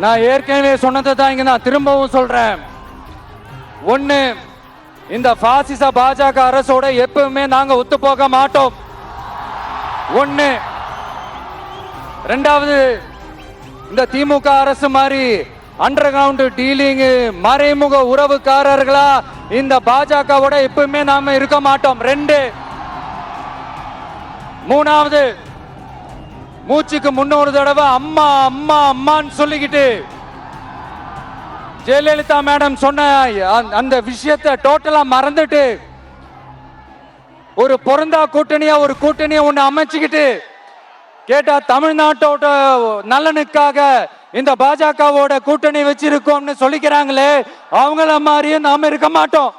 நான் ஏற்கனவே சொன்னதை தான் இங்க நான் திரும்பவும் சொல்றேன். ஒண்ணு, இந்த பாசிச பாஜக அரசோட எப்பவுமே நாங்க ஒத்து போக மாட்டோம். ஒண்ணு. ரெண்டாவது, இந்த திமுக அரசு மாதிரி அண்டர் கிரவுண்ட் டீலிங் மறைமுக உறவுக்காரர்களா இந்த பாஜகவோட எப்பவுமே நாம இருக்க மாட்டோம். ரெண்டு. மூணாவது, மூச்சுக்கு முன்னொரு தடவை அம்மா அம்மா அம்மான்னு சொல்லிக்கிட்டு ஜெயலலிதா மேடம் சொன்ன அந்த விஷயத்தை டோட்டலா மறந்துட்டு ஒரு பொருந்தா கூட்டணியா ஒரு கூட்டணியை ஒண்ணு அமைச்சுக்கிட்டு கேட்டா தமிழ்நாட்டோட நலனுக்காக இந்த பாஜகவோட கூட்டணி வச்சிருக்கோம்னு சொல்லிக்கிறாங்களே, அவங்கள மாதிரியும் நாம இருக்க மாட்டோம்.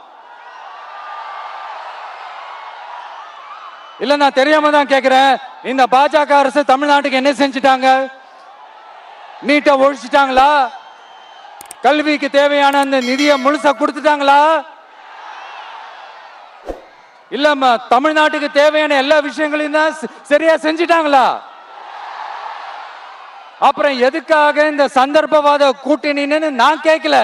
இல்ல, நான் தெரியாம தான் கேக்குறேன். இந்த பாஜக அரசு தமிழ்நாட்டுக்கு என்ன செஞ்சிட்டாங்க? நீட்டை ஒழிச்சிட்டாங்களா? கல்விக்கு தேவையான அந்த நிதியை முழுசா கொடுத்துட்டாங்களா? இல்ல தமிழ்நாட்டுக்கு தேவையான எல்லா விஷயங்களையும் தான் சரியா செஞ்சிட்டாங்களா? அப்புறம் எதுக்காக இந்த சந்தர்ப்பவாத கூட்டணின்னு நான் கேட்கல.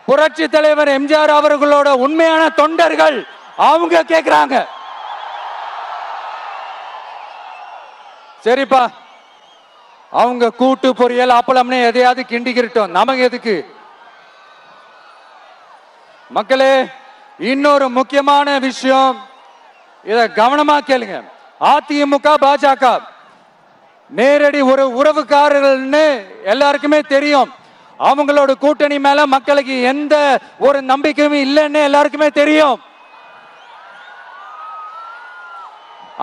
புரட்சி தலைவர் எம்ஜிஆர் அவர்களோட உண்மையான தொண்டர்கள் அவங்க கேக்குறாங்க. சரிப்பா, அவங்க கூட்டு பொரியல் அப்பளம்னு எதையாவது கிண்டிக்கிட்டோம், நமக்கு எதுக்கு? மக்களே, இன்னொரு முக்கியமான விஷயம், இத கவனமா கேளுங்க. அதிமுக பாஜக நேரடி ஒரு உறவுக்காரர்கள்னு எல்லாருக்குமே தெரியும். அவங்களோட கூட்டணி மேல மக்களுக்கு எந்த ஒரு நம்பிக்கையும் இல்லைன்னு எல்லாருக்குமே தெரியும்.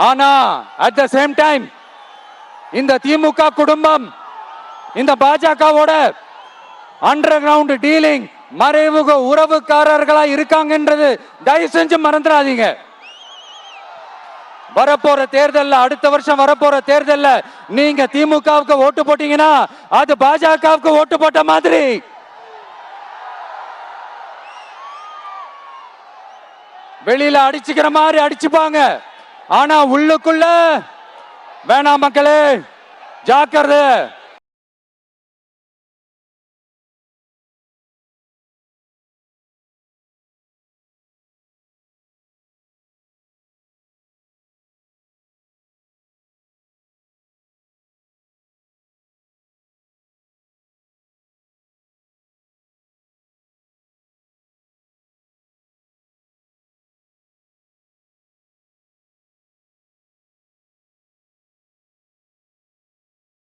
ஆனா அட் த சேம் டைம் இந்த திமுக குடும்பம் இந்த பாஜகவோட அண்டர் கிரவுண்ட் டீலிங் மறைமுக உறவுக்காரர்களா இருக்காங்கன்றது தயவு செஞ்சு மறந்துடாதீங்க. வரப்போற தேர்தல், அடுத்த வருஷம் வரப்போற தேர்தல் நீங்க திமுகவுக்கு ஓட்டு போட்டீங்கன்னா அது பாஜகவுக்கு ஓட்டு போட்ட மாதிரி. வெளியில அடிச்சுக்கிற மாதிரி அடிச்சுப்பாங்க, ஆனா உள்ளுக்குள்ள வேணாம் மக்களே, ஜாக்கிரதை.